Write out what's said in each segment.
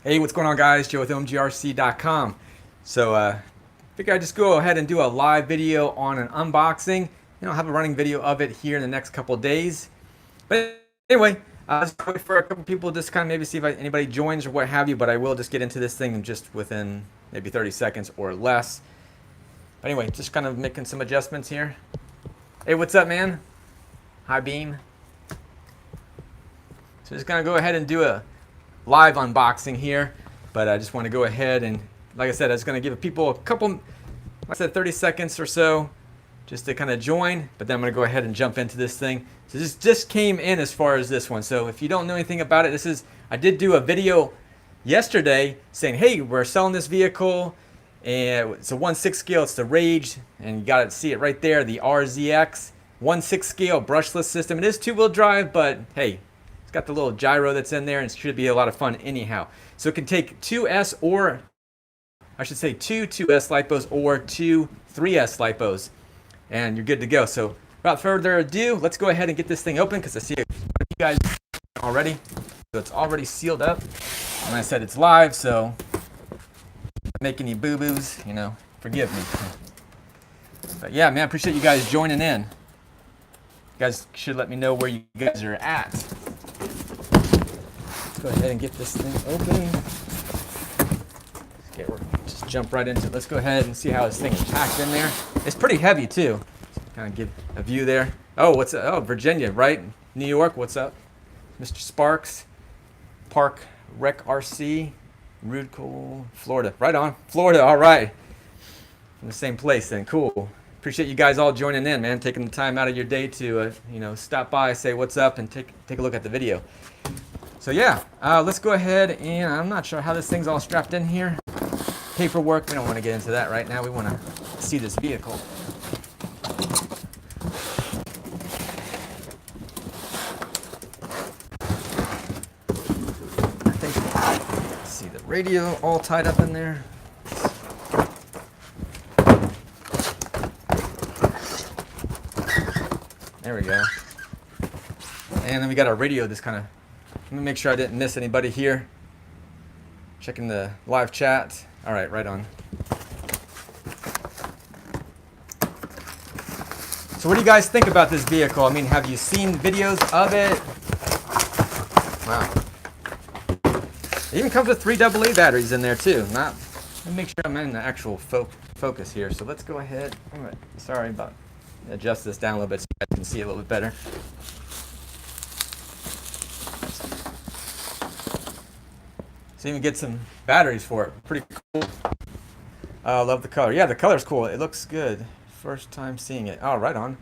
Hey, what's going on, guys? Joe with OMGRC.com. So, figure I'd just go ahead and do a live video on an unboxing. I'll have a running video of it here in the next couple days. But anyway, just wait for a couple people, just kind of maybe see if anybody joins or what have you. But I will just get into this thing just within maybe 30 seconds or less. But anyway, just kind of making some adjustments here. Hey, what's up, man? Hi, Beam. So just gonna go ahead and do a live unboxing here, but I just want to go ahead and, like I said, I was going to give people a couple, like I said, 30 seconds or so just to kind of join, but then I'm going to go ahead and jump into this thing. So this just came in as far as this one. So if you don't know anything about it, I did do a video yesterday saying, hey, we're selling this vehicle, and it's a 1/6 scale, it's the Rage, and you got to see it right there, the RZX 1/6 scale brushless system. It is 2-wheel drive, but hey, got the little gyro that's in there, and it should be a lot of fun anyhow. So it can take 2S, or I should say two 2S lipos or two 3S lipos, and you're good to go. So without further ado, let's go ahead and get this thing open, because I see you guys already. So it's already sealed up, and I said it's live, so if I make any boo-boos, forgive me. But yeah, man, I appreciate you guys joining in. You guys should let me know where you guys are at. Go ahead and get this thing open. Okay, we'll just jump right into it. Let's go ahead and see how this thing is packed in there. It's pretty heavy too. Kind of give a view there. Oh, what's up? Oh, Virginia, right? New York, what's up? Mr. Sparks, Park Rec RC, Rude, Florida. Right on, Florida. All right, from the same place then. Cool. Appreciate you guys all joining in, man. Taking the time out of your day to stop by, say what's up, and take a look at the video. So yeah, let's go ahead, and I'm not sure how this thing's all strapped in here. Paperwork, we don't want to get into that right now. We want to see this vehicle. I think, let's see, the radio all tied up in there. There we go. And then we got our radio, this kind of, let me make sure I didn't miss anybody here. Checking the live chat. All right, right on. So what do you guys think about this vehicle? I mean, have you seen videos of it? Wow. It even comes with 3 AA batteries in there too. Let me make sure I'm in the actual focus here. So let's go ahead. Sorry about adjust this down a little bit so you guys can see a little bit better. So you can get some batteries for it. Pretty cool. Love the color. Yeah, the color's cool. It looks good. First time seeing it. Oh, right on.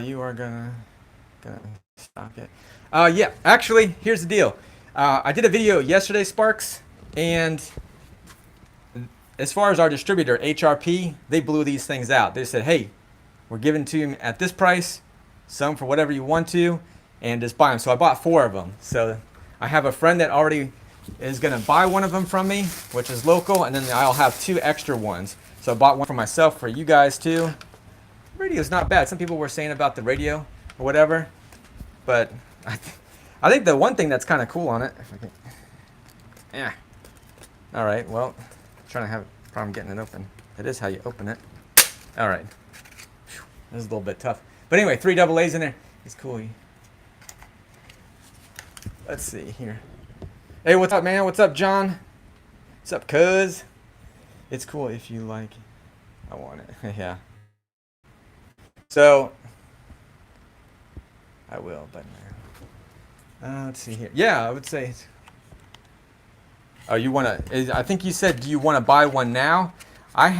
You are gonna stock it. Yeah, actually, here's the deal. I did a video yesterday, Sparks, and as far as our distributor, HRP, they blew these things out. They said, hey, we're giving to you at this price, some for whatever you want to, and just buy them. So I bought 4 of them. So I have a friend that already is going to buy one of them from me, which is local, and then I'll have 2 extra ones. So I bought one for myself, for you guys too. The radio's not bad. Some people were saying about the radio or whatever, but I think the one thing that's kind of cool on it, if I can, yeah. All right, well, I'm trying to have a problem getting it open. That is how you open it. All right. This is a little bit tough. But anyway, 3 AA's in there. It's cool. Let's see here. Hey, what's up, man? What's up, John? What's up, cuz? It's cool if you like it. I want it. Yeah. So, I will, but let's see here. Yeah, I would say. Oh, you want to, I think you said, do you want to buy one now? I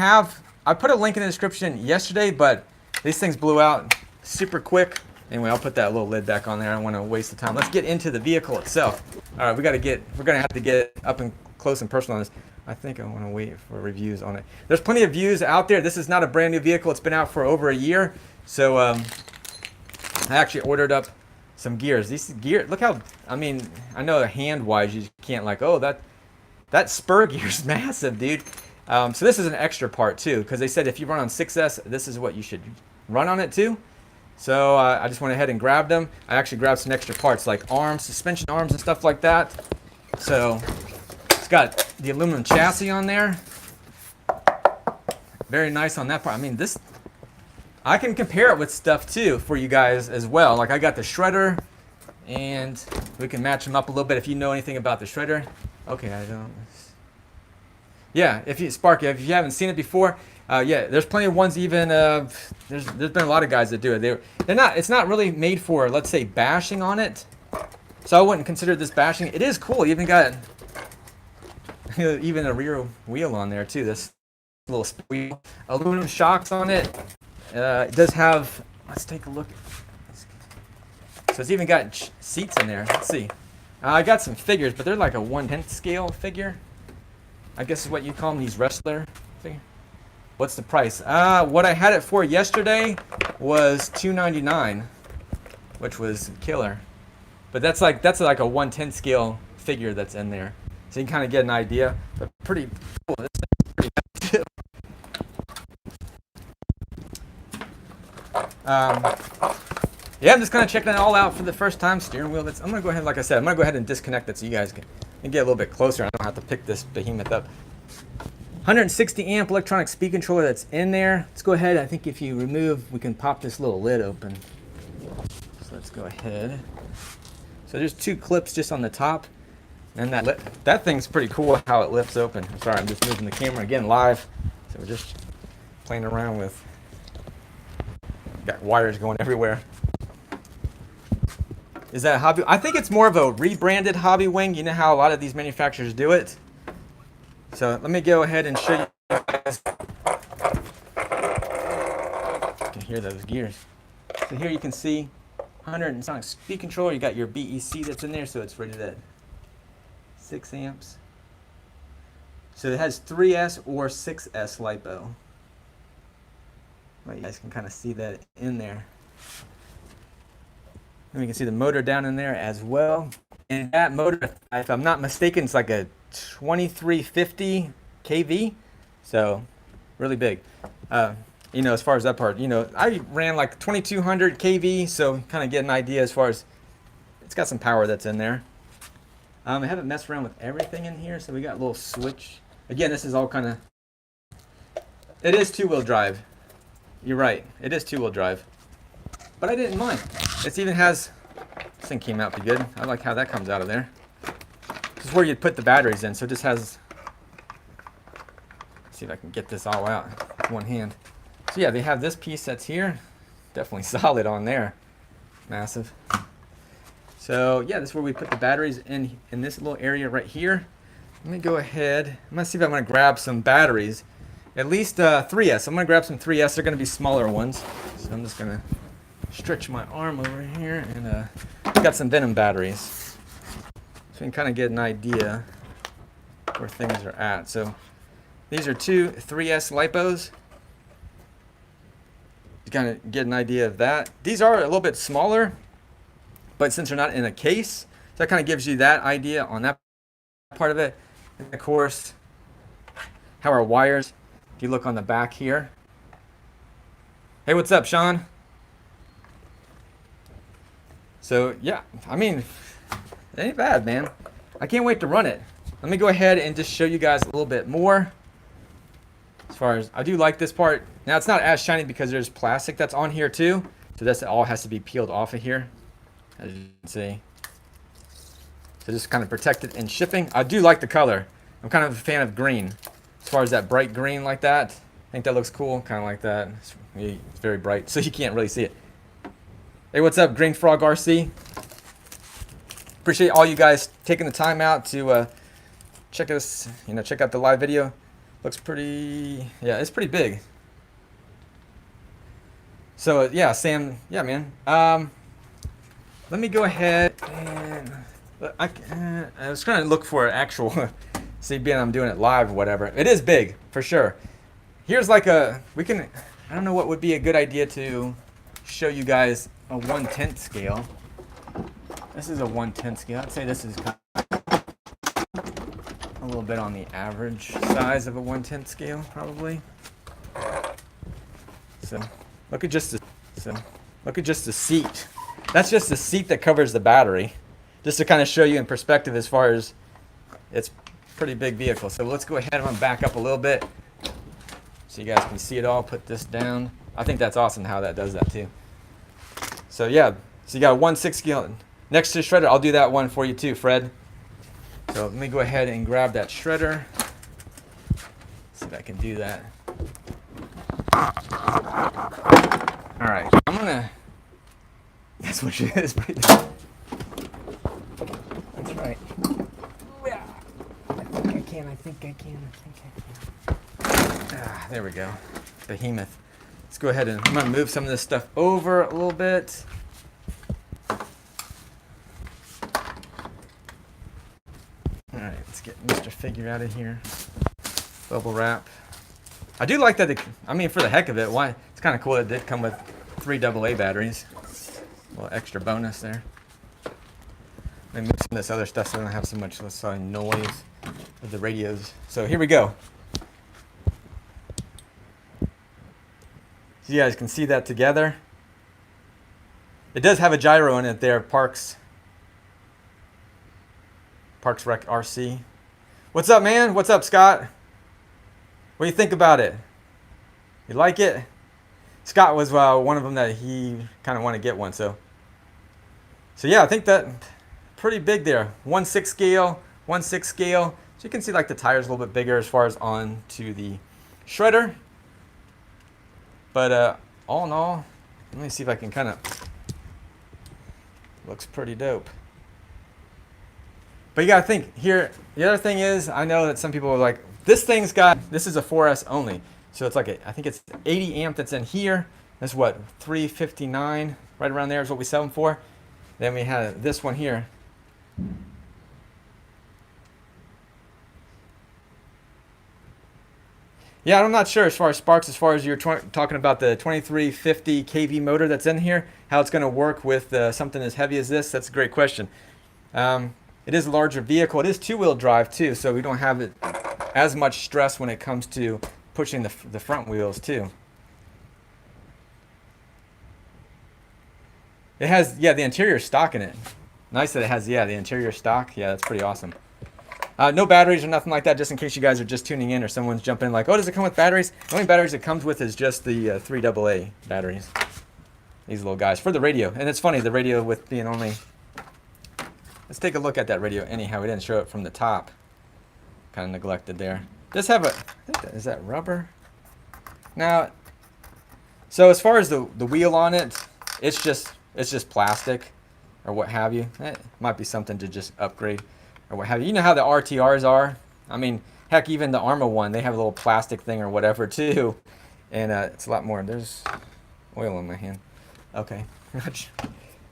put a link in the description yesterday, but these things blew out super quick. Anyway, I'll put that little lid back on there. I don't want to waste the time. Let's get into the vehicle itself. All right, we're going to have to get up and close and personal on this. I think I want to wait for reviews on it. There's plenty of views out there. This is not a brand new vehicle. It's been out for over a year. So I actually ordered up some gears. These gears, look how, I mean, I know hand-wise you can't like, oh, that Spur Gear is massive, dude. So this is an extra part too, because they said if you run on 6S, this is what you should run on it too. So I just went ahead and grabbed them. I actually grabbed some extra parts like arms, suspension arms and stuff like that. So It's got the aluminum chassis on there. Very nice on that part. I mean, this, I can compare it with stuff too for you guys as well. Like I got the shredder, and we can match them up a little bit if you know anything about the shredder. Okay, I don't. Yeah, if you Sparky, if you haven't seen it before, yeah, there's plenty of ones. Even there's been a lot of guys that do it. They're not. It's not really made for, let's say, bashing on it. So I wouldn't consider this bashing. It is cool. You even got even a rear wheel on there too. This little wheel, aluminum shocks on it. It does have. Let's take a look. So it's even got seats in there. Let's see. I got some figures, but they're like a 1/10 scale figure. I guess is what you call them, these wrestler figure. What's the price? What I had it for yesterday was $2.99, which was killer. But that's like a 1/10 scale figure that's in there, so you can kind of get an idea. But pretty cool. This thing's pretty nice too. Yeah, I'm just kind of checking it all out for the first time. Steering wheel. I'm gonna go ahead, like I said, I'm gonna go ahead and disconnect it so you guys can get a little bit closer. I don't have to pick this behemoth up. 160 amp electronic speed controller that's in there. Let's go ahead. I think if you remove, we can pop this little lid open. So let's go ahead. So there's two clips just on the top, and that thing's pretty cool how it lifts open. Sorry, I'm just moving the camera again live. So we're just playing around with. Got wires going everywhere. Is that a hobby? I think it's more of a rebranded hobby wing. You know how a lot of these manufacturers do it. So let me go ahead and show you guys. You can hear those gears. So here you can see 100 sonic speed controller. You got your BEC that's in there, so it's rated at 6 amps. So it has 3S or 6S LiPo. Well, you guys can kind of see that in there. And we can see the motor down in there as well. And that motor, if I'm not mistaken, it's like a 2350 kV. So really big. You know, as far as that part, you know, I ran like 2200 kV, so kind of get an idea as far as it's got some power that's in there. I haven't messed around with everything in here, so we got a little switch. Again, this is all kind of, it is two-wheel drive. You're right, it is two-wheel drive. But I didn't mind. It even has, this thing came out pretty good. I like how that comes out of there. This is where you'd put the batteries in, so it just has, let's see if I can get this all out with one hand. So yeah, they have this piece that's here. Definitely solid on there. Massive. So yeah, this is where we put the batteries in this little area right here. Let me go ahead. I'm going to see if I'm going to grab some batteries. At least 3S. I'm going to grab some 3S. They're going to be smaller ones. So I'm just going to stretch my arm over here, and got some Venom batteries. So you can kind of get an idea where things are at. So these are two 3S LiPos. You kind of get an idea of that. These are a little bit smaller, but since they're not in a case, so that kind of gives you that idea on that part of it. And of course, how our wires, if you look on the back here. Hey, what's up, Sean? So yeah, I mean, it ain't bad, man. I can't wait to run it. Let me go ahead and just show you guys a little bit more. As far as, I do like this part. Now it's not as shiny because there's plastic that's on here too. So that's all has to be peeled off of here, as you can see. So just kind of protected in shipping. I do like the color. I'm kind of a fan of green. As far as that bright green like that, I think that looks cool, kind of like that. It's very bright, so you can't really see it. Hey, what's up, Green Frog RC? Appreciate all you guys taking the time out to check us, check out the live video. Looks pretty, yeah, it's pretty big. So yeah, Sam, yeah, man. Let me go ahead and I was trying to look for an actual, see, being I'm doing it live or whatever. It is big for sure. Here's like I don't know what would be a good idea to show you guys a 1/10 scale. This is a 1/10 scale. I'd say this is kind of a little bit on the average size of a 1/10 scale, probably. So look at just the seat. That's just the seat that covers the battery. Just to kind of show you in perspective as far as it's pretty big vehicle. So let's go ahead. I'm gonna back up a little bit so you guys can see it all. Put this down. I think that's awesome how that does that too. So yeah, so you got a 1/6 scale next to the shredder. I'll do that one for you too, Fred. So let me go ahead and grab that shredder. See if I can do that. All right, I'm gonna. That's what she is. That's right. Yeah. I think I can. Ah, there we go. Behemoth. Let's go ahead and I'm gonna move some of this stuff over a little bit. All right, let's get Mr. Figure out of here. Bubble wrap. I do like that. I mean, for the heck of it, why? It's kind of cool. It did come with 3 AA batteries. A little extra bonus there. Let me move some of this other stuff so I don't have so much noise with the radios. So here we go. So you guys can see that together. It does have a gyro in it there, Parks Rec RC. What's up, man? What's up, Scott? What do you think about it? You like it? Scott was one of them that he kind of wanted to get one. So yeah, I think that pretty big there. 1/6 scale, 1/6 scale. So you can see like the tires a little bit bigger as far as on to the shredder. But all in all, let me see if I can kind of, looks pretty dope. But you gotta think here, the other thing is, I know that some people are like, this is a 4S only. So it's like, I think it's 80 amp that's in here. That's what, 359, right around there is what we sell them for. Then we have this one here. Yeah, I'm not sure as far as sparks, as far as you're talking about the 2350 kV motor that's in here, how it's going to work with something as heavy as this. That's a great question. It is a larger vehicle. It is 2-wheel drive too, so we don't have it as much stress when it comes to pushing the front wheels too. It has, yeah, the interior stock in it. Nice that it has, yeah, the interior stock. Yeah, that's pretty awesome. No batteries or nothing like that, just in case you guys are just tuning in or someone's jumping in like, oh, does it come with batteries? The only batteries it comes with is just the 3 AA batteries. These little guys for the radio. And it's funny, the radio with being only... Let's take a look at that radio anyhow. We didn't show it from the top. Kind of neglected there. Does have a... I think is that rubber? Now, so as far as the wheel on it, it's just plastic or what have you. It might be something to just upgrade or what have you. You know how the RTRs are? I mean, heck, even the Arma one, they have a little plastic thing or whatever too. And it's a lot more. There's oil on my hand. Okay.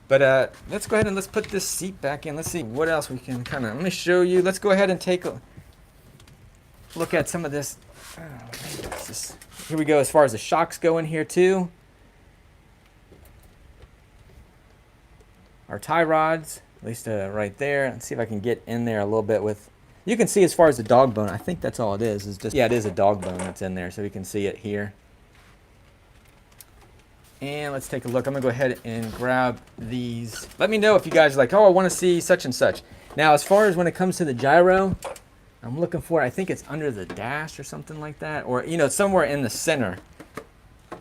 But let's go ahead and let's put this seat back in. Let's see what else we can kind of, let me show you. Let's go ahead and take a look at some of this. Here we go as far as the shocks go in here too. Our tie rods. At least right there. Let's see if I can get in there a little bit with... You can see as far as the dog bone, I think that's all it is. It's just, yeah, it is a dog bone that's in there, so you can see it here. And let's take a look. I'm going to go ahead and grab these. Let me know if you guys are like, oh, I want to see such and such. Now, as far as when it comes to the gyro, I'm looking for, I think it's under the dash or something like that. Or, you know, somewhere in the center.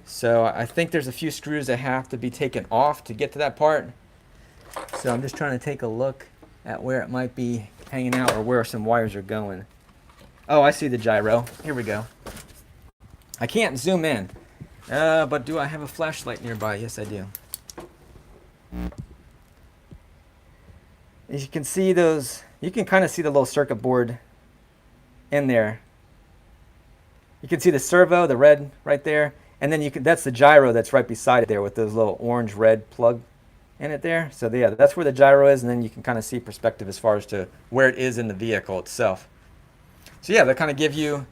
So I think there's a few screws that have to be taken off to get to that part. So I'm just trying to take a look at where it might be hanging out or where some wires are going. Oh, I see the gyro. Here we go. I can't zoom in. But do I have a flashlight nearby? Yes, I do. As you can see those, you can kind of see the little circuit board in there. You can see the servo, the red right there. And then that's the gyro that's right beside it there with those little orange-red plug in it there. So yeah, that's where the gyro is, and then you can kind of see perspective as far as to where it is in the vehicle itself. So yeah, that kind of give you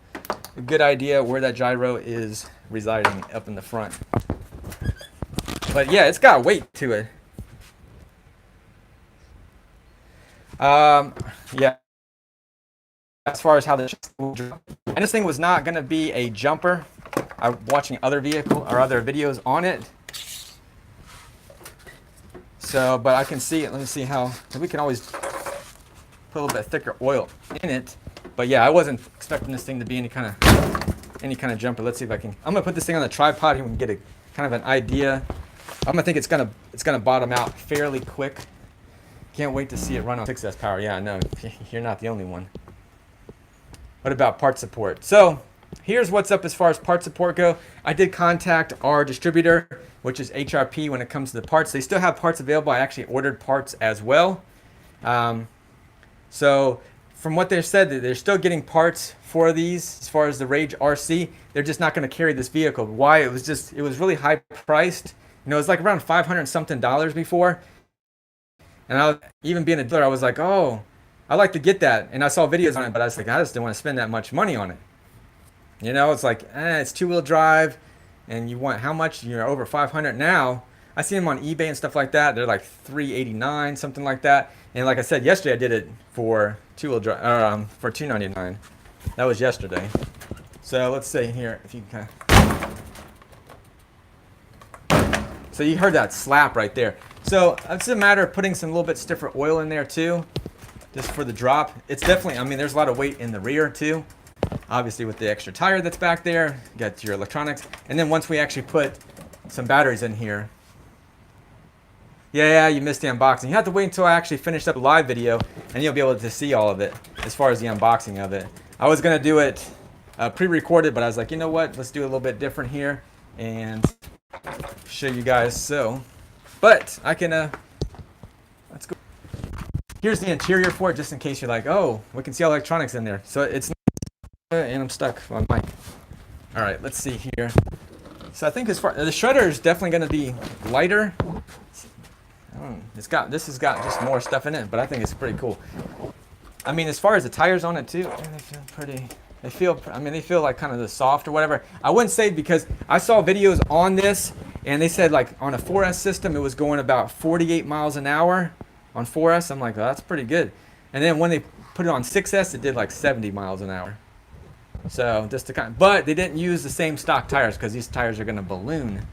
a good idea where that gyro is residing up in the front. But yeah, it's got weight to it. Yeah. As far as how and this thing was not going to be a jumper. I'm watching other videos on it. So, but I can see it. Let me see how we can always put a little bit thicker oil in it. But yeah, I wasn't expecting this thing to be any kind of jumper. Let's see if I can. I'm gonna put this thing on the tripod here and get a kind of an idea. I'm gonna think it's gonna bottom out fairly quick. Can't wait to see it run on 6S power. Yeah, I know. You're not the only one. What about part support? So here's what's up as far as part support go. I did contact our distributor, which is HRP when it comes to the parts. They still have parts available. I actually ordered parts as well. So from what they've said, they're still getting parts for these as far as the Rage RC. They're just not going to carry this vehicle. Why? It was really high priced. You know, it was like around $500 something before. And I was, even being a dealer, I was like, oh, I like to get that. And I saw videos on it, but I was like, I just didn't want to spend that much money on it. You know, it's like, it's two-wheel drive, and you want how much? You're over 500 now. I see them on eBay and stuff like that. They're like $389, something like that. And like I said, yesterday I did it for two-wheel drive, for $299. That was yesterday. So let's see here if you can kind of. So you heard that slap right there. So it's a matter of putting some little bit stiffer oil in there too, just for the drop. It's definitely, I mean, there's a lot of weight in the rear too. Obviously with the extra tire that's back there, you got your electronics. And then once we actually put some batteries in here. Yeah, you missed the unboxing. You have to wait until I actually finish up the live video and you'll be able to see all of it as far as the unboxing of it. I was gonna do it pre-recorded, but I was like, you know what? Let's do a little bit different here and show you guys. So, but I can, let's go. Here's the interior for it, just in case you're like, oh, we can see all electronics in there. So it's, and I'm stuck on mic. All right, let's see here. So I think as far, the shredder is definitely going to be lighter. This has got just more stuff in it, but I think it's pretty cool. I mean, as far as the tires on it too, they feel pretty. They feel like kind of the soft or whatever. I wouldn't say, because I saw videos on this and they said like on a 4S system it was going about 48 miles an hour on 4S. I'm like, oh, that's pretty good. And then when they put it on 6S, it did like 70 miles an hour. So just to kind of, but they didn't use the same stock tires because these tires are going to balloon.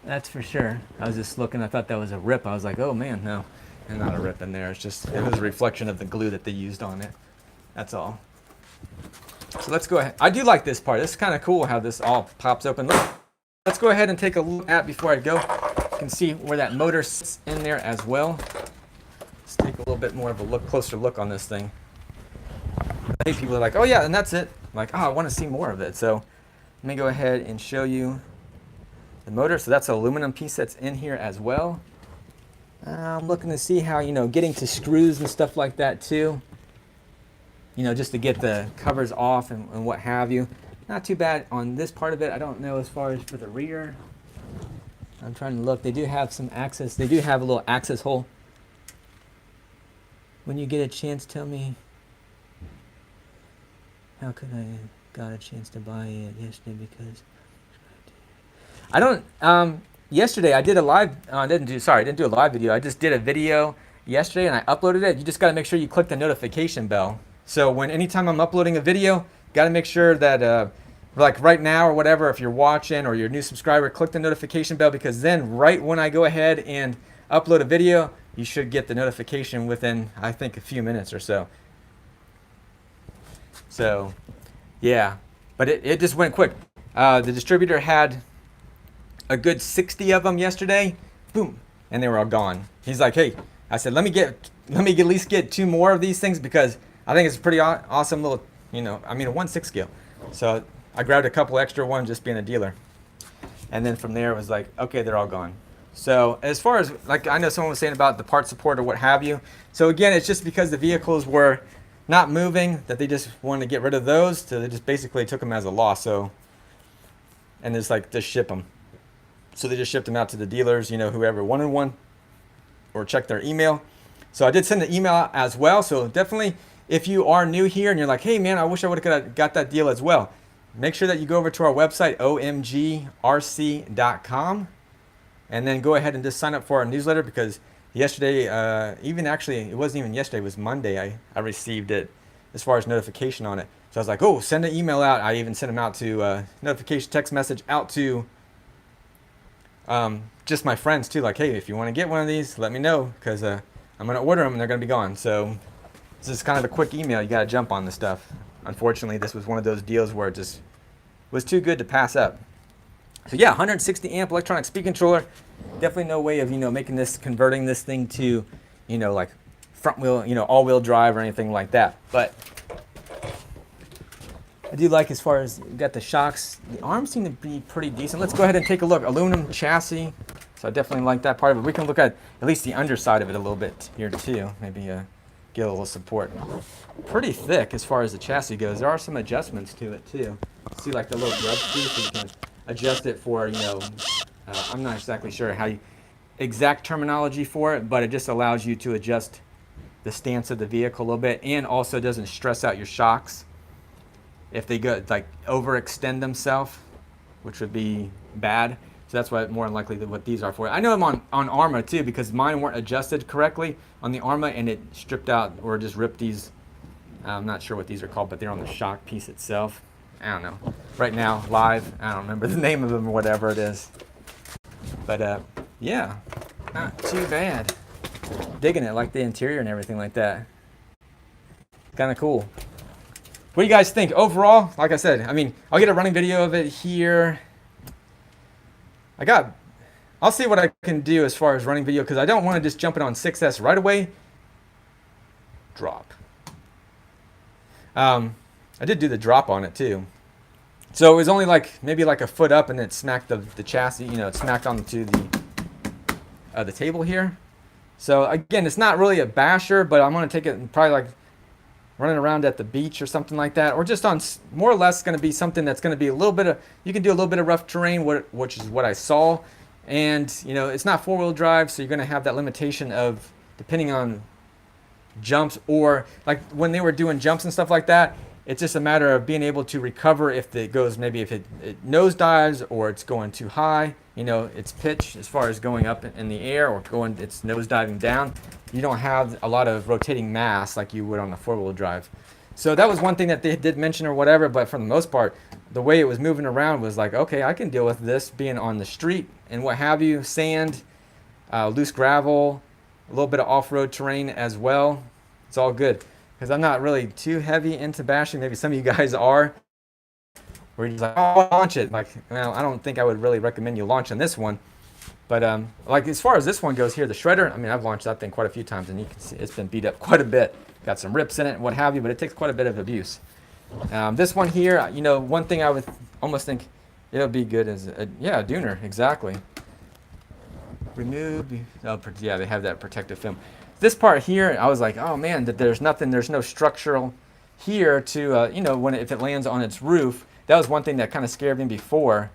That's for sure. I was just looking, I thought that was a rip. I was like, oh man, no, and not a rip in there. It's just, it was a reflection of the glue that they used on it. That's all. So let's go ahead. I do like this part. It's kind of cool how this all pops open. Let's go ahead and take a look at before I go. You can see where that motor sits in there as well. Let's take a little bit more of a closer look on this thing. I think people are like, oh yeah, and that's it. I'm like, oh, I want to see more of it. So let me go ahead and show you the motor. So that's an aluminum piece that's in here as well. I'm looking to see how, getting to screws and stuff like that too. Just to get the covers off and what have you. Not too bad on this part of it. I don't know as far as for the rear. I'm trying to look. They do have some access. They do have a little access hole. When you get a chance, tell me, how could I got a chance to buy it yesterday? Because I don't, yesterday I did a live, I didn't do a live video. I just did a video yesterday and I uploaded it. You just got to make sure you click the notification bell. So anytime I'm uploading a video, got to make sure that, like right now or whatever, if you're watching or you're a new subscriber, click the notification bell, because then right when I go ahead and upload a video, you should get the notification within, I think, a few minutes or so. So, yeah, but it just went quick. The distributor had a good 60 of them yesterday, boom, and they were all gone. He's like, hey, I said, let me at least get 2 more of these things, because I think it's a pretty awesome little, a 1/6 scale. So I grabbed a couple extra ones just being a dealer. And then from there it was like, okay, they're all gone. So as far as, like, I know someone was saying about the part support or what have you. So again, it's just because the vehicles were not moving that they just wanted to get rid of those. So they just basically took them as a loss. So, and it's like, just ship them. So they just shipped them out to the dealers, whoever wanted one, or check their email. So I did send the email out as well. So definitely, if you are new here and you're like, hey man, I wish I would have got that deal as well, make sure that you go over to our website, OMGRC.com, and then go ahead and just sign up for our newsletter, because yesterday, it wasn't even yesterday, it was Monday, I received it as far as notification on it. So I was like, oh, send an email out. I even sent them out to notification text message out to just my friends too, like, hey, if you want to get one of these, let me know, because I'm gonna order them and they're gonna be gone. So this is kind of a quick email. You gotta jump on this stuff. Unfortunately, this was one of those deals where it just was too good to pass up. So yeah, 160 amp electronic speed controller. Definitely no way of, making this, converting this thing to, like front wheel, all-wheel drive or anything like that. But I do like, as far as you got the shocks, the arms seem to be pretty decent. Let's go ahead and take a look. Aluminum chassis. So I definitely like that part of it. We can look at least the underside of it a little bit here too. Maybe get a little support. Pretty thick as far as the chassis goes. There are some adjustments to it too. See, like the little grub screw, so you can adjust it for, I'm not exactly sure how exact terminology for it, but it just allows you to adjust the stance of the vehicle a little bit, and also doesn't stress out your shocks if they go like overextend themselves, which would be bad. So that's why more than likely what these are for. I know I'm on Arma too, because mine weren't adjusted correctly on the Arma, and it stripped out or just ripped these. I'm not sure what these are called, but they're on the shock piece itself. I don't know. Right now, live, I don't remember the name of them or whatever it is. But yeah, not too bad. Digging it, like the interior and everything like that. Kind of cool. What do you guys think overall? Like I said, I'll get a running video of it here. I'll see what I can do as far as running video, because I don't want to just jump it on 6S right away. Drop. I did do the drop on it too. So it was only maybe a foot up, and it smacked the chassis, it smacked onto the table here. So again, it's not really a basher, but I'm going to take it and probably running around at the beach or something like that, or just on more or less going to be something that's going to be a little bit of, you can do a little bit of rough terrain, which is what I saw. And it's not 4-wheel drive, so you're going to have that limitation of, depending on jumps, or like when they were doing jumps and stuff like that, it's just a matter of being able to recover if it goes, maybe if it nosedives or it's going too high, its pitch as far as going up in the air, or it's nosediving down. You don't have a lot of rotating mass like you would on a 4-wheel drive. So that was one thing that they did mention or whatever, but for the most part, the way it was moving around was like, okay, I can deal with this being on the street and what have you, sand, loose gravel, a little bit of off-road terrain as well. It's all good, because I'm not really too heavy into bashing. Maybe some of you guys are, where you're just like, oh, launch it. Like, well, I don't think I would really recommend you launch on this one. But like as far as this one goes here, the shredder, I've launched that thing quite a few times, and you can see it's been beat up quite a bit. Got some rips in it and what have you, but it takes quite a bit of abuse. This one here, one thing I would almost think it would be good is, a Dooner, exactly. Remove, yeah, they have that protective film. This part here, I was like, oh man, that there's no structural here to, if it lands on its roof. That was one thing that kind of scared me before.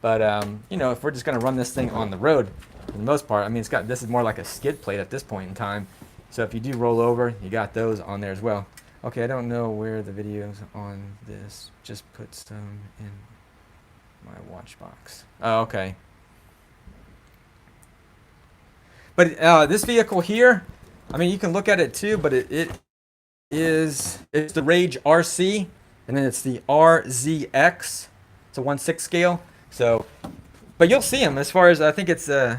But, if we're just going to run this thing on the road, for the most part, this is more like a skid plate at this point in time. So if you do roll over, you got those on there as well. Okay, I don't know where the video's on this. Just put some in my watch box. Oh, okay. But this vehicle here, you can look at it too, but it's the Rage RC, and then it's the RZX. It's a 1/6 scale. So, but you'll see him as far as, I think it's, who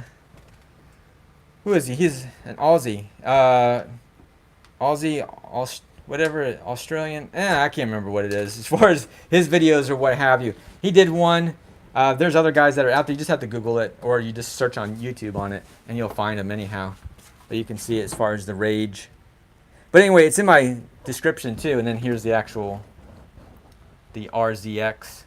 is he? He's an Aussie. Australian. I can't remember what it is as far as his videos or what have you. He did one. There's other guys that are out there. You just have to Google it, or you just search on YouTube on it, and you'll find them anyhow. But you can see it as far as the Rage. But anyway, it's in my description too, and then here's the RZX.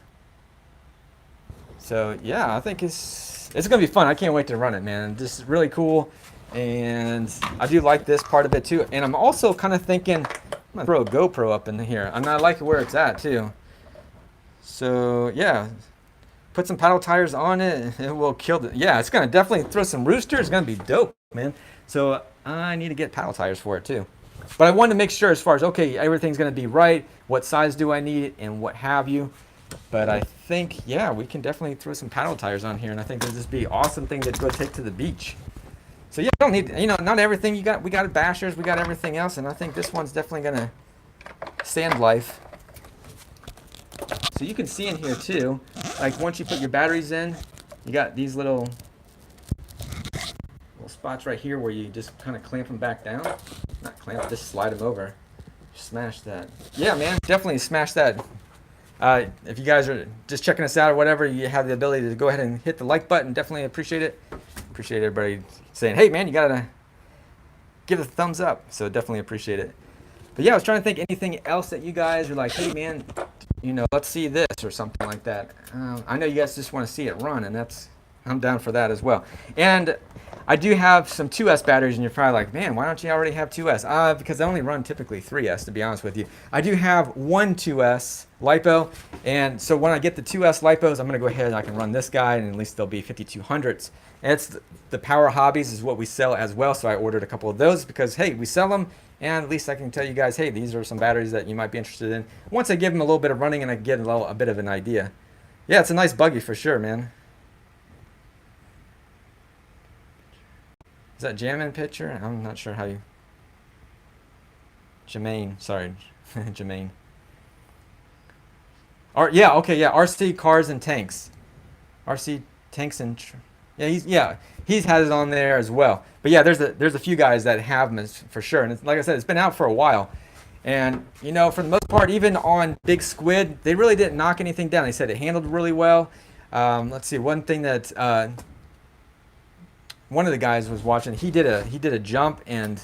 So yeah, I think it's gonna be fun. I can't wait to run it, man. This is really cool, and I do like this part of it too. And I'm also kind of thinking, I'm gonna throw a GoPro up in here. I like where it's at too. So yeah, put some paddle tires on it. It will kill it. Yeah, it's gonna definitely throw some rooster. It's gonna be dope, man. So I need to get paddle tires for it too. But I wanted to make sure as far as, okay, everything's gonna be right. What size do I need and what have you. But I think, yeah, we can definitely throw some paddle tires on here, and I think this would be an awesome thing to go take to the beach. So yeah, I don't need, not everything we got bashers, we got everything else, and I think this one's definitely gonna stand life. So you can see in here too, like once you put your batteries in, you got these little spots right here where you just kind of clamp them back down. Not clamp, just slide them over. Smash that. Yeah, man, definitely smash that. If you guys are just checking us out or whatever, you have the ability to go ahead and hit the like button. Definitely appreciate it. Appreciate everybody saying, hey, man, you got to give it a thumbs up. So definitely appreciate it. But yeah, I was trying to think anything else that you guys are like, hey, man, you know, let's see this or something like that. I know you guys just want to see it run, and I'm down for that as well. And I do have some 2S batteries, and you're probably like, man, why don't you already have 2S? Because I only run typically 3S, to be honest with you. I do have one 2S LiPo, and so when I get the 2S LiPos, I'm going to go ahead and I can run this guy, and at least they'll be 5200s. And it's the Power Hobbies is what we sell as well, so I ordered a couple of those because, hey, we sell them, and at least I can tell you guys, hey, these are some batteries that you might be interested in. Once I give them a little bit of running and I get a bit of an idea. Yeah, it's a nice buggy for sure, man. Is that Jamin picture? I'm not sure how you... Jermaine, sorry. Jermaine. Yeah, okay, yeah, RC Cars and Tanks. RC Tanks and... He's had it on there as well. But yeah, there's a few guys that have them for sure. And it's, like I said, it's been out for a while. And, you know, for the most part, even on Big Squid, they really didn't knock anything down. They said it handled really well. Let's see, one thing that... one of the guys was watching, he did a jump, and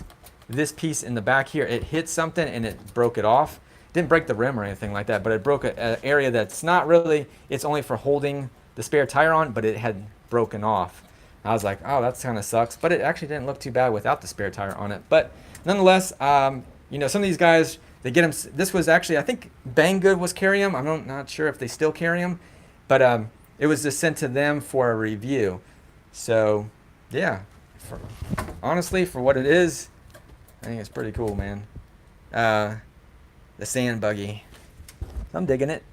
this piece in the back here, it hit something and it broke it off. Didn't break the rim or anything like that, but it broke an area that's not really, it's only for holding the spare tire on, but it had broken off. I was like, oh, that kind of sucks, but it actually didn't look too bad without the spare tire on it. But nonetheless, you know, some of these guys, they get them, this was actually, I think Banggood was carrying them. I'm not sure if they still carry them, but it was just sent to them for a review. So yeah, honestly, for what it is, I think it's pretty cool, man. The sand buggy. I'm digging it.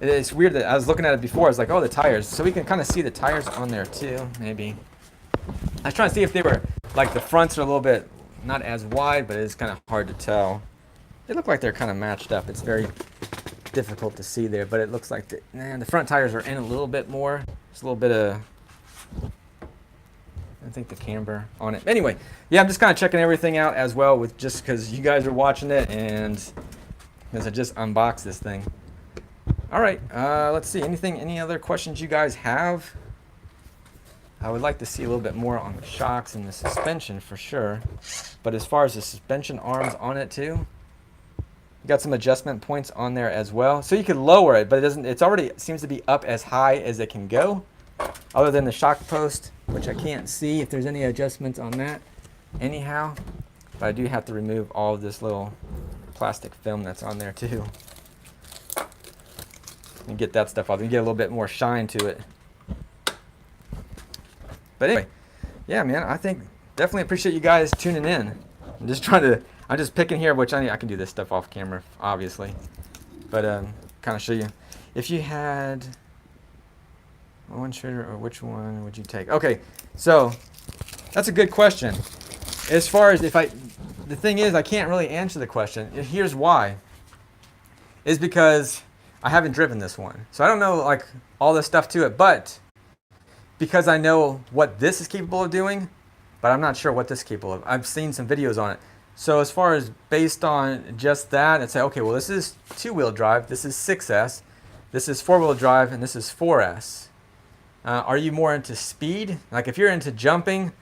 It's weird that I was looking at it before. I was like, oh, the tires. So we can kind of see the tires on there too, maybe. I was trying to see if they were, like the fronts are a little bit, not as wide, but it's kind of hard to tell. They look like they're kind of matched up. It's very difficult to see there, but it looks like the front tires are in a little bit more. It's a little bit of... I think the camber on it. Anyway, yeah, I'm just kind of checking everything out as well, with just because you guys are watching it and because I just unboxed this thing. All right, let's see. Any other questions you guys have? I would like to see a little bit more on the shocks and the suspension for sure. But as far as the suspension arms on it too, you got some adjustment points on there as well. So you could lower it, but it doesn't. It's already seems to be up as high as it can go. Other than the shock post, which I can't see if there's any adjustments on that anyhow. But I do have to remove all of this little plastic film that's on there too. And get that stuff off. You get a little bit more shine to it. But anyway, yeah, man, I think definitely appreciate you guys tuning in. I'm just picking here, which I can do this stuff off camera, obviously. But kind of show you. If you had... one shooter, or which one would you take? Okay, so that's a good question. As far as the thing is, I can't really answer the question. Here's why. Is because I haven't driven this one. So I don't know like all this stuff to it, but because I know what this is capable of doing, but I'm not sure what this is capable of. I've seen some videos on it. So as far as based on just that, I'd say, okay, well, this is 2-wheel drive, this is 6S, this is 4-wheel drive, and this is 4S. Are you more into speed? Like if you're into jumping,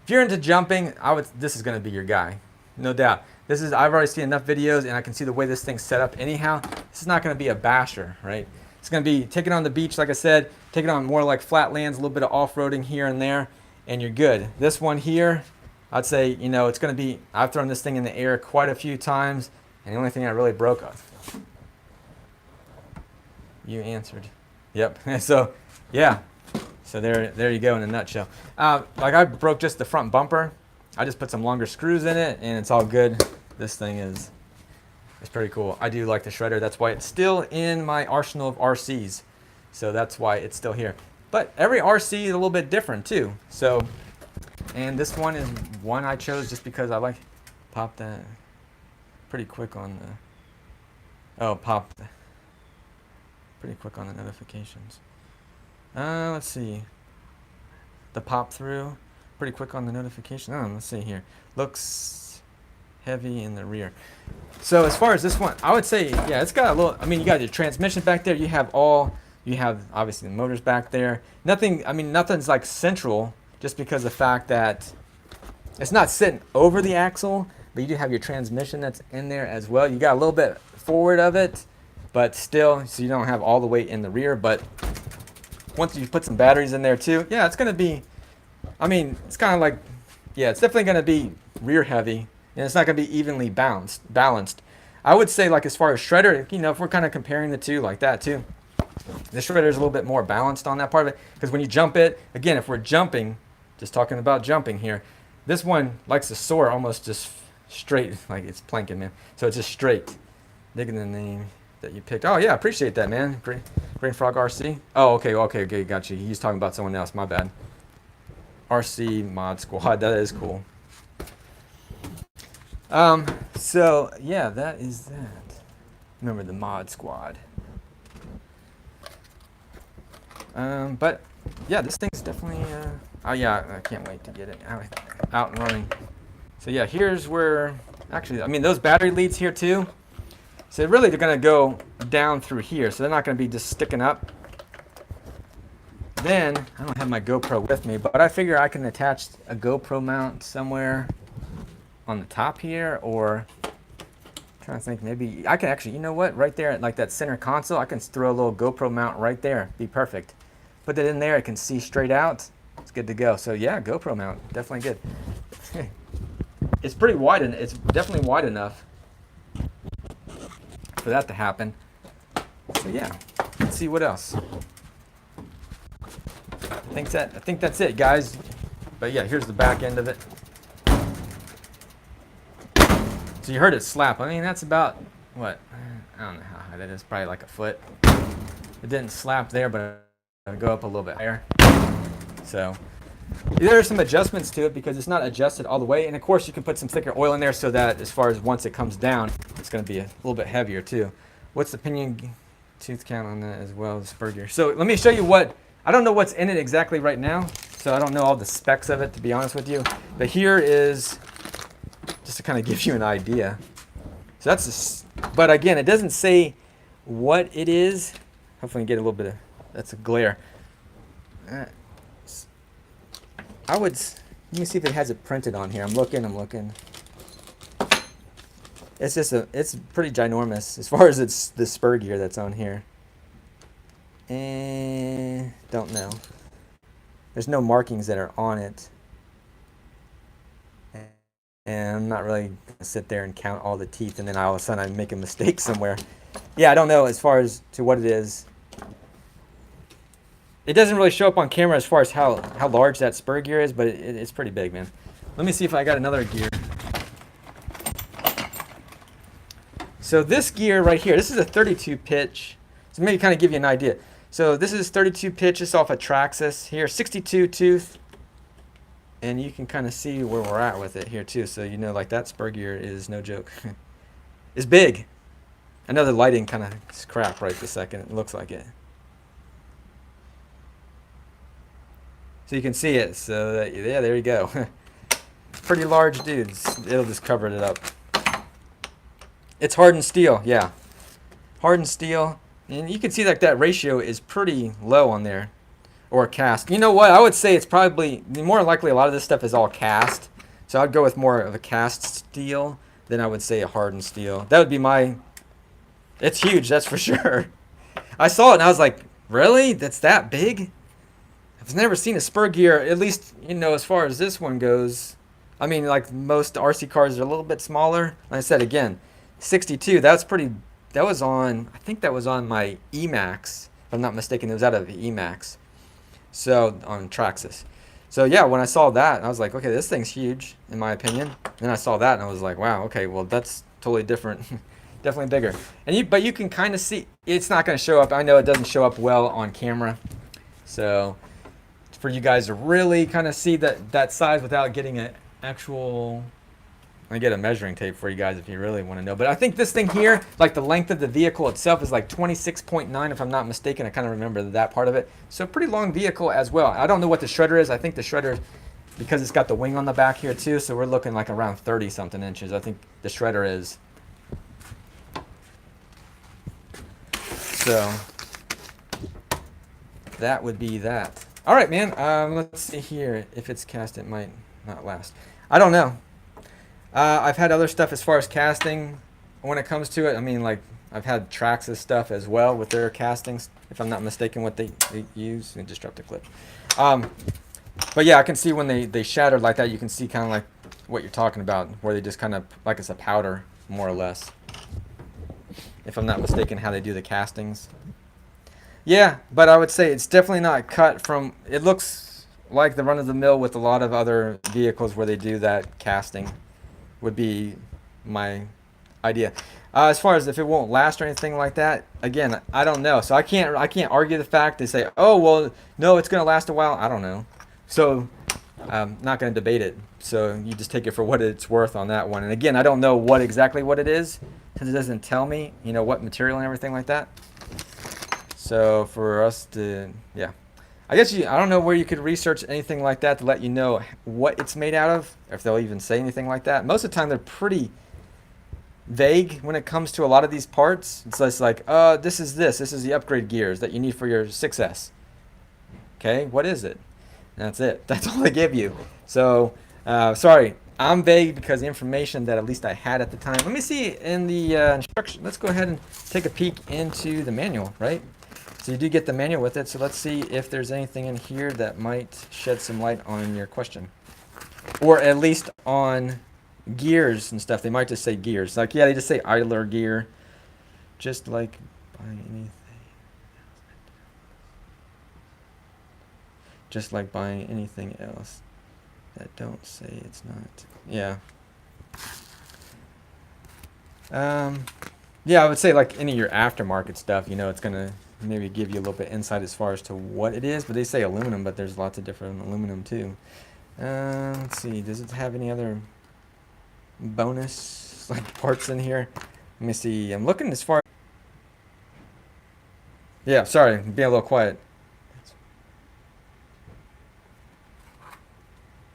this is going to be your guy, no doubt. I've already seen enough videos and I can see the way this thing's set up anyhow. This is not going to be a basher, right? It's going to be taking on the beach, like I said, taking on more like flat lands, a little bit of off-roading here and there, and you're good. This one here, I'd say, you know, it's going to be, I've thrown this thing in the air quite a few times, and the only thing I really broke off. You answered. Yep. So, yeah. So there you go in a nutshell. Like I broke just the front bumper. I just put some longer screws in it, and it's all good. This thing is pretty cool. I do like the shredder. That's why it's still in my arsenal of RCs. So that's why it's still here. But every RC is a little bit different too. So, and this one is one I chose just because I like pop that pretty quick on the pretty quick on the notifications. Let's see. the pop through. Pretty quick on the notification. Oh, let's see here. Looks heavy in the rear. So as far as this one, I would say, yeah, it's got a little, I mean, you got your transmission back there. You have obviously the motors back there. Nothing, I mean, nothing's like central, just because of the fact that it's not sitting over the axle, but you do have your transmission that's in there as well. You got a little bit forward of it, but still, so you don't have all the weight in the rear. But once you put some batteries in there too, yeah, it's going to be, I mean, it's kind of like, yeah, it's definitely going to be rear heavy, and it's not going to be evenly balanced. I would say, like, as far as shredder, you know, if we're kind of comparing the two like that too, the shredder is a little bit more balanced on that part of it, because when you jump it, again, if we're jumping, just talking about jumping here, this one likes to soar almost just straight, like it's planking, man. So it's just straight. Digging the name that you picked. Oh yeah, appreciate that, man. Green Frog RC. Oh, okay, got you. He's talking about someone else. My bad. RC Mod Squad. That is cool. So yeah, that is that. Remember the Mod Squad. But yeah, this thing's definitely. Oh yeah, I can't wait to get it out and running. So yeah, here's where, actually, I mean, those battery leads here too. So really they're gonna go down through here. So they're not gonna be just sticking up. Then, I don't have my GoPro with me, but I figure I can attach a GoPro mount somewhere on the top here, or I'm trying to think, maybe I can actually, you know what, right there at like that center console, I can throw a little GoPro mount right there. Be perfect. Put it in there, I can see straight out. It's good to go. So yeah, GoPro mount, definitely good. It's pretty wide, and it's definitely wide enough for that to happen. So yeah, let's see what else. I think that's it, guys. But yeah, here's the back end of it. So you heard it slap. I mean, that's about what? I don't know how high that is. Probably like a foot. It didn't slap there, but it'll go up a little bit higher. So there are some adjustments to it because it's not adjusted all the way. And of course, you can put some thicker oil in there so that as far as once it comes down, it's going to be a little bit heavier too. What's the pinion tooth count on that as well as Spur Gear? So let me show you what, I don't know what's in it exactly right now. So I don't know all the specs of it, to be honest with you. But here is, just to kind of give you an idea. So that's, but again, it doesn't say what it is. Hopefully you get a little bit of, that's a glare. Let me see if it has it printed on here. I'm looking. It's just it's pretty ginormous as far as it's the Spur Gear that's on here. And don't know. There's no markings that are on it. And I'm not really gonna sit there and count all the teeth and then all of a sudden I make a mistake somewhere. Yeah, I don't know as far as to what it is. It doesn't really show up on camera as far as how large that Spur Gear is, but it's pretty big, man. Let me see if I got another gear. So this gear right here, this is a 32 pitch. So maybe kind of give you an idea. So this is 32 pitch. It's off a Traxxas here, 62 tooth. And you can kind of see where we're at with it here too. So you know, like that Spur Gear is no joke. It's big. I know the lighting kind of is crap right this second. It looks like it. So you can see it. So that, yeah, there you go. Pretty large dudes. It'll just cover it up. It's hardened steel, yeah. Hardened steel. And you can see that ratio is pretty low on there. Or cast. You know what? I would say it's probably, more likely a lot of this stuff is all cast. So I'd go with more of a cast steel than I would say a hardened steel. That would be my, it's huge, that's for sure. I saw it and I was like, really? That's that big? I've never seen a Spur Gear, at least, you know, as far as this one goes. I mean, like most RC cars are a little bit smaller. Like I said, again, 62, that's pretty, that was on, I think that was on my Emax. If I'm not mistaken, it was out of the Emax. So, on Traxxas. So yeah, when I saw that, I was like, okay, this thing's huge, in my opinion. And then I saw that and I was like, wow, okay, well, that's totally different. Definitely bigger. And but you can kind of see, it's not going to show up. I know it doesn't show up well on camera. So for you guys to really kind of see that size without getting an actual Let me get a measuring tape for you guys if you really want to know. But I think this thing here, like the length of the vehicle itself is like 26.9 if I'm not mistaken. I kind of remember that part of it. So pretty long vehicle as well. I don't know what the shredder is. I think the shredder, because it's got the wing on the back here too, so we're looking like around 30 something inches. I think the shredder is. So that would be that. All right, man. Let's see here. If it's cast, it might not last. I don't know. I've had other stuff as far as casting when it comes to it. I mean, like, I've had Traxxas stuff as well with their castings, if I'm not mistaken what they use. Let me just drop the clip. But yeah, I can see when they shattered like that, you can see kind of like what you're talking about, where they just kind of, like it's a powder, more or less. If I'm not mistaken how they do the castings. Yeah, but I would say it's definitely not cut from, it looks like the run-of-the-mill with a lot of other vehicles where they do that casting. Would be my idea. As far as if it won't last or anything like that, again, I don't know. So I can't argue the fact. They say, oh well, no, it's going to last a while. I don't know. So I'm not going to debate it. So you just take it for what it's worth on that one. And again, I don't know exactly what it is, because it doesn't tell me, you know, what material and everything like that. So for us to, yeah. I guess I don't know where you could research anything like that to let you know what it's made out of, or if they'll even say anything like that. Most of the time they're pretty vague when it comes to a lot of these parts. It's just like, this is the upgrade gears that you need for your 6S. Okay, what is it? And that's it. That's all they give you. So, sorry, I'm vague because the information that at least I had at the time. Let me see in the instruction. Let's go ahead and take a peek into the manual, right? So you do get the manual with it, so let's see if there's anything in here that might shed some light on your question. Or at least on gears and stuff. They might just say gears. Like, yeah, they just say idler gear. Just like buying anything. Just like buying anything else that don't say it's not. Yeah. Yeah, I would say like any of your aftermarket stuff, you know, it's going to maybe give you a little bit insight as far as to what it is, but they say aluminum, but there's lots of different aluminum too. Let's see, does it have any other bonus like parts in here? Let me see. I'm looking as far. Yeah, sorry, being a little quiet.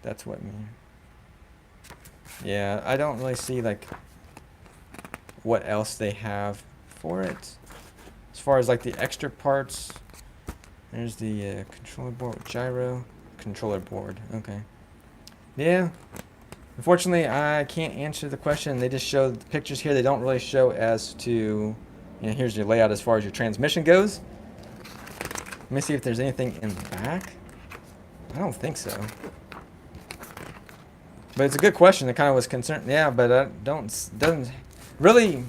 That's what me. Yeah, I don't really see like what else they have for it. As far as like the extra parts, there's the controller board, gyro controller board. Okay. Yeah. Unfortunately, I can't answer the question. They just show the pictures here. They don't really show as to, you know, here's your layout as far as your transmission goes. Let me see if there's anything in the back. I don't think so. But it's a good question. It kind of was concerned. Yeah, but doesn't really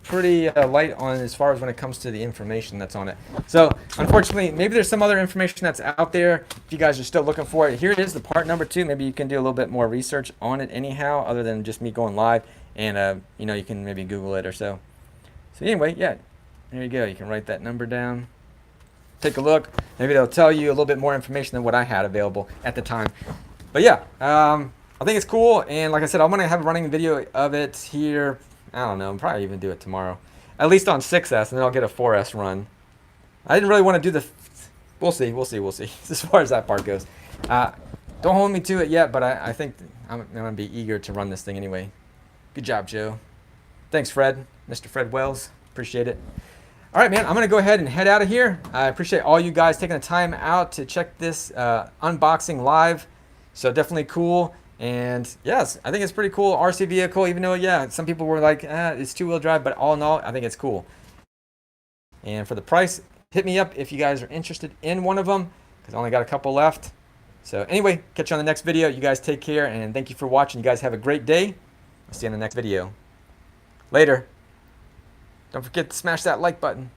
pretty light on as far as when it comes to the information that's on it. So unfortunately, maybe there's some other information that's out there if you guys are still looking for it. Here it is, the part number 2. Maybe you can do a little bit more research on it anyhow, other than just me going live, and you know, you can maybe Google it or so. So anyway, yeah, there you go. You can write that number down. Take a look. Maybe they'll tell you a little bit more information than what I had available at the time. But yeah, I think it's cool, and like I said, I'm gonna have a running video of it here. I don't know, I'll probably even do it tomorrow. At least on 6S, and then I'll get a 4S run. I didn't really want to do the... We'll see. As far as that part goes. Don't hold me to it yet, but I think I'm going to be eager to run this thing anyway. Good job, Joe. Thanks, Fred. Mr. Fred Wells. Appreciate it. All right, man, I'm going to go ahead and head out of here. I appreciate all you guys taking the time out to check this unboxing live. So definitely cool. And yes, I think it's pretty cool RC vehicle, even though, yeah, some people were like, it's 2-wheel drive, but all in all, I think it's cool. And for the price, hit me up if you guys are interested in one of them, because I only got a couple left. So anyway, catch you on the next video. You guys take care, and thank you for watching. You guys have a great day. I'll see you in the next video. Later. Don't forget to smash that like button.